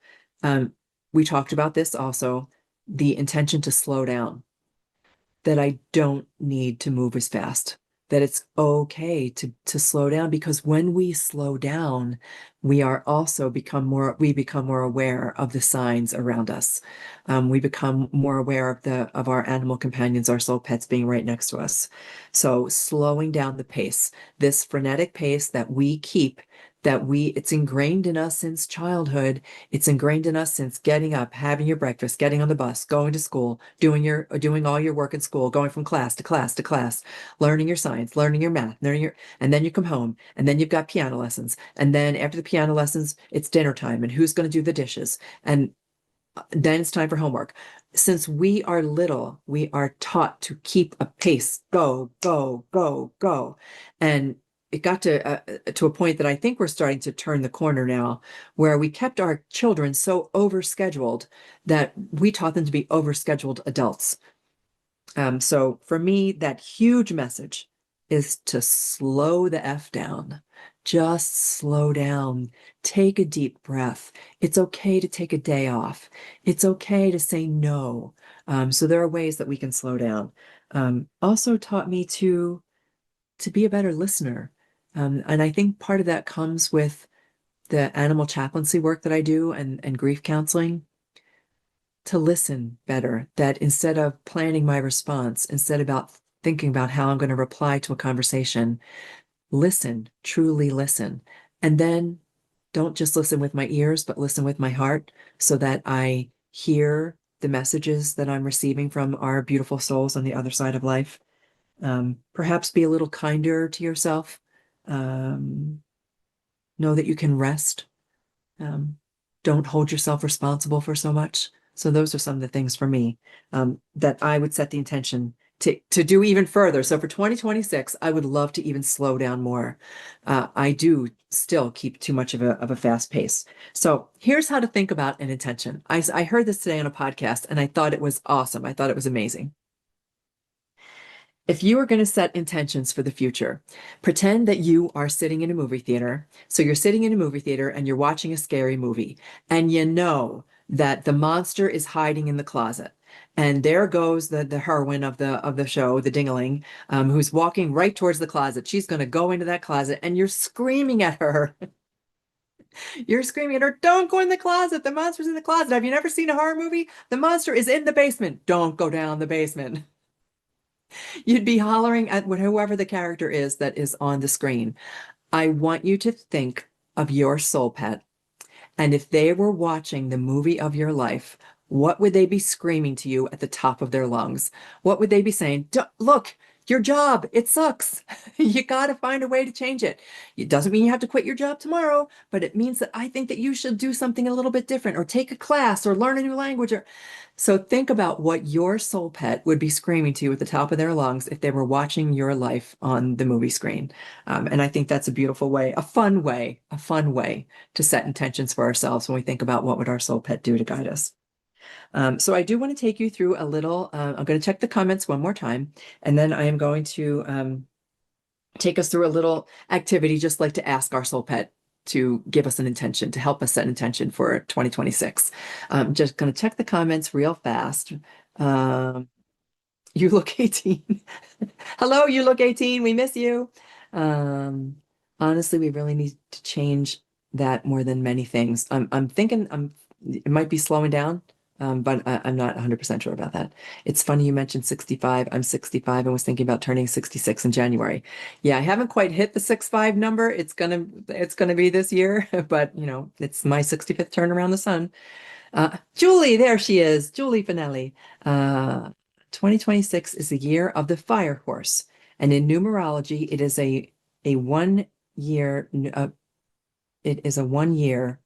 [SPEAKER 1] We talked about this also, the intention to slow down, that I don't need to move as fast, that it's okay to slow down, because when we slow down, we become more aware of the signs around us. We become more aware of our animal companions, our soul pets being right next to us. So slowing down the pace, this frenetic pace that we keep, it's ingrained in us since childhood. It's ingrained in us since getting up, having your breakfast, getting on the bus, going to school, doing all your work in school, going from class to class to class, learning your science, learning your math, and then you come home, and then you've got piano lessons. And then after the piano lessons, it's dinner time, and who's going to do the dishes? And then it's time for homework. Since we are little, we are taught to keep a pace, go, go, go, go. And it got to a point that I think we're starting to turn the corner now, where we kept our children so overscheduled that we taught them to be overscheduled adults. So for me, that huge message is to slow the F down. Just slow down. Take a deep breath. It's okay to take a day off. It's okay to say no. So there are ways that we can slow down. Also taught me to be a better listener. And I think part of that comes with the animal chaplaincy work that I do, and grief counseling, to listen better, that instead of planning my response, instead about thinking about how I'm going to reply to a conversation, listen, truly listen. And then don't just listen with my ears, but listen with my heart, so that I hear the messages that I'm receiving from our beautiful souls on the other side of life. Perhaps be a little kinder to yourself. Um, know that you can rest. Um, don't hold yourself responsible for so much. So those are some of the things for me, that I would set the intention to do even further. So for 2026, I would love to even slow down more. I do still keep too much of a fast pace. So here's how to think about an intention. I heard this today on a podcast, and I thought it was awesome. I thought it was amazing. If you are going to set intentions for the future, pretend that you are sitting in a movie theater. So you're sitting in a movie theater and you're watching a scary movie, and you know that the monster is hiding in the closet. And there goes the heroine of the show, the Dingaling, who's walking right towards the closet. She's going to go into that closet, and you're screaming at her. You're screaming at her, "Don't go in the closet. The monster's in the closet. Have you never seen a horror movie? The monster is in the basement. Don't go down the basement." You'd be hollering at whoever the character is that is on the screen. I want you to think of your soul pet. And if they were watching the movie of your life, what would they be screaming to you at the top of their lungs? What would they be saying? Look, your job, it sucks. You got to find a way to change it. It doesn't mean you have to quit your job tomorrow, but it means that I think that you should do something a little bit different or take a class or learn a new language or so think about what your soul pet would be screaming to you at the top of their lungs if they were watching your life on the movie screen. And I think that's a beautiful way, a fun way to set intentions for ourselves when we think about what would our soul pet do to guide us. So I do want to take you through a little, I'm going to check the comments one more time, and then I am going to take us through a little activity, just like to ask our soul pet to give us an intention, to help us set an intention for 2026. I'm just going to check the comments real fast. Um, you look 18. Hello, you look 18. We miss you. Um, Honestly, we really need to change that more than many things. I'm thinking it might be slowing down, but I'm not 100% sure about that. It's funny you mentioned 65. I'm 65 and was thinking about turning 66 in January. Yeah, I haven't quite hit the 6'5" number. It's gonna be this year, but it's my 65th turn around the sun. Julie, there she is, Julie Finelli. Uh, 2026 is the year of the fire horse, and in numerology, it is a 1 year. It is a 1 year,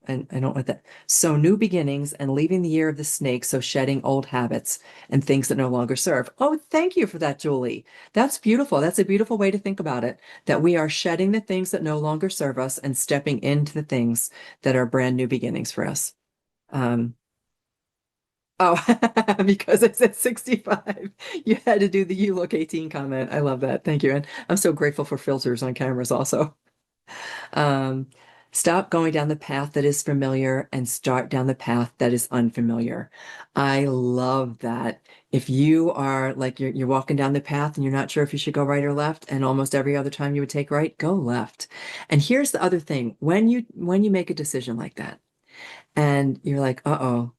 [SPEAKER 1] and I don't want that. So new beginnings and leaving the year of the snake. So shedding old habits and things that no longer serve. Oh, thank you for that, Julie. That's beautiful. That's a beautiful way to think about it. That we are shedding the things that no longer serve us and stepping into the things that are brand new beginnings for us. Um, Oh, because I said 65. You had to do the you look 18 comment. I love that. Thank you. And I'm so grateful for filters on cameras also. Um, Stop going down the path that is familiar and start down the path that is unfamiliar. I love that. If you are like you're walking down the path and you're not sure if you should go right or left, and almost every other time you would take right, go left. And here's the other thing. When you make a decision like that, and you're like, uh-oh,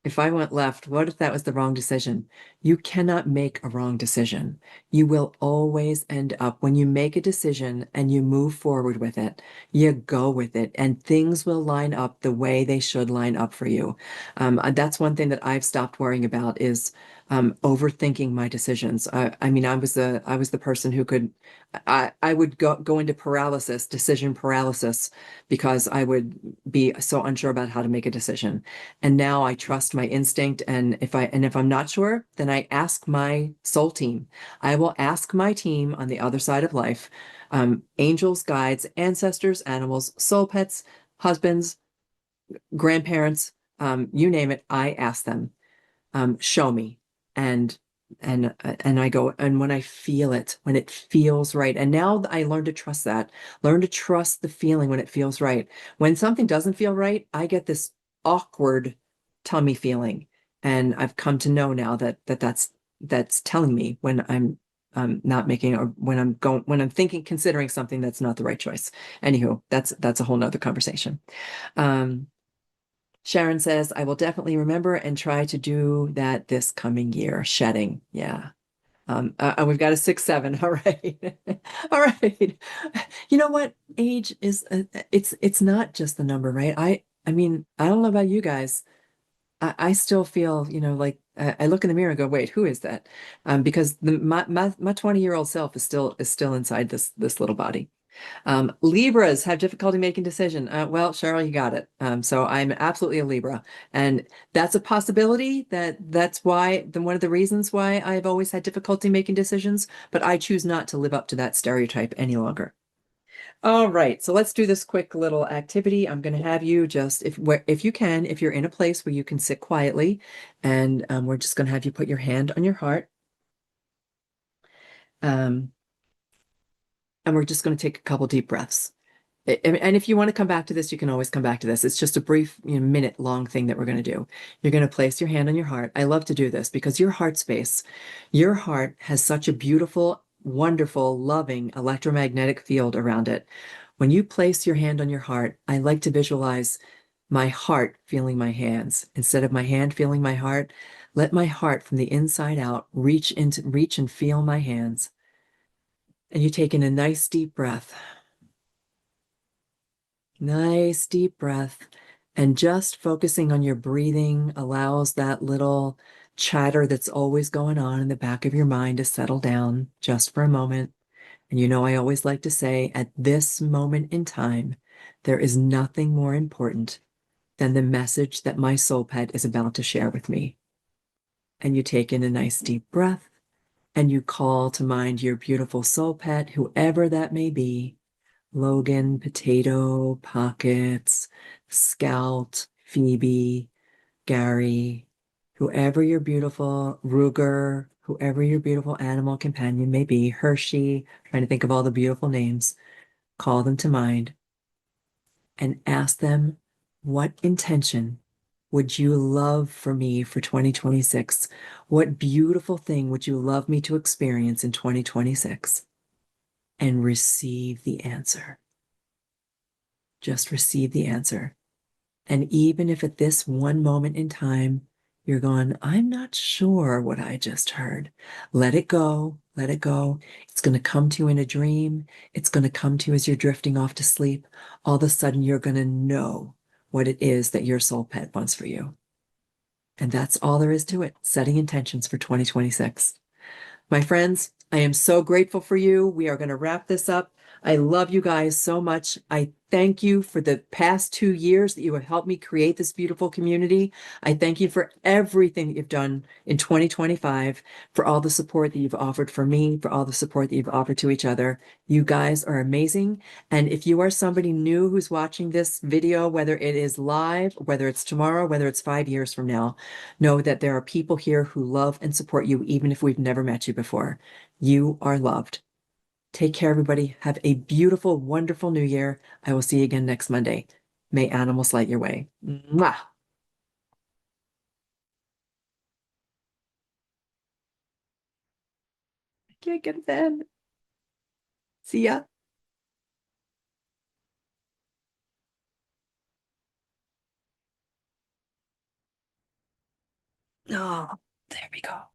[SPEAKER 1] if I went left, what if that was the wrong decision? You cannot make a wrong decision. You will always end up, when you make a decision and you move forward with it, you go with it, and things will line up the way they should line up for you. That's one thing that I've stopped worrying about is overthinking my decisions. I mean, I was the person who could, I would go into decision paralysis, because I would be so unsure about how to make a decision. And now I trust my instinct. And if I'm not sure, then I ask my soul team. I will ask my team on the other side of life, angels, guides, ancestors, animals, soul pets, husbands, grandparents, you name it. I ask them, show me. And and I go, and when I feel it, when it feels right. And now I learn to trust that, learn to trust the feeling when it feels right. When something doesn't feel right, I get this awkward tummy feeling. And I've come to know now that's telling me when I'm not making, or when I'm considering something that's not the right choice. Anywho, that's a whole nother conversation. Um, Sharon says, I will definitely remember and try to do that this coming year. Shedding. Yeah. We've got a 6-7. All right. All right. You know what? Age is, it's not just the number, right? I mean, I don't know about you guys. I still feel, like I look in the mirror and go, wait, who is that? Because my 20-year-old self is still inside this little body. Libras have difficulty making decision. Well, Cheryl, you got it. So I'm absolutely a Libra, and that's a possibility. That's one of the reasons why I've always had difficulty making decisions. But I choose not to live up to that stereotype any longer. All right, so let's do this quick little activity. I'm going to have you just, if you can, if you're in a place where you can sit quietly, and we're just going to have you put your hand on your heart. Um, and we're just going to take a couple deep breaths. And if you want to come back to this, you can always come back to this. It's just a brief, minute long thing that we're going to do. You're going to place your hand on your heart. I love to do this because your heart has such a beautiful, wonderful, loving electromagnetic field around it. When you place your hand on your heart, I like to visualize my heart feeling my hands. Instead of my hand feeling my heart, let my heart from the inside out reach and feel my hands. And you take in a nice deep breath. Nice deep breath. And just focusing on your breathing allows that little chatter that's always going on in the back of your mind to settle down just for a moment. And you know, I always like to say, at this moment in time, there is nothing more important than the message that my soul pet is about to share with me. And you take in a nice deep breath and you call to mind your beautiful soul pet, whoever that may be. Logan, Potato, Pockets, Scout, Phoebe, Gary, whoever your beautiful Ruger, whoever your beautiful animal companion may be, Hershey, trying to think of all the beautiful names, call them to mind and ask them, what intention would you love for me for 2026? What beautiful thing would you love me to experience in 2026? And receive the answer. Just receive the answer. And even if at this one moment in time, you're going, I'm not sure what I just heard, let it go. Let it go. It's going to come to you in a dream. It's going to come to you as you're drifting off to sleep. All of a sudden, you're going to know what it is that your soul pet wants for you. And that's all there is to it, setting intentions for 2026. My friends, I am so grateful for you. We are going to wrap this up. I love you guys so much. I thank you for the past 2 years that you have helped me create this beautiful community. I thank you for everything that you've done in 2025, for all the support that you've offered for me, for all the support that you've offered to each other. You guys are amazing. And if you are somebody new who's watching this video, whether it is live, whether it's tomorrow, whether it's 5 years from now, know that there are people here who love and support you, even if we've never met you before. You are loved. Take care, everybody. Have a beautiful, wonderful new year. I will see you again next Monday. May animals light your way. Mwah! I can't get it then. See ya. Oh, there we go.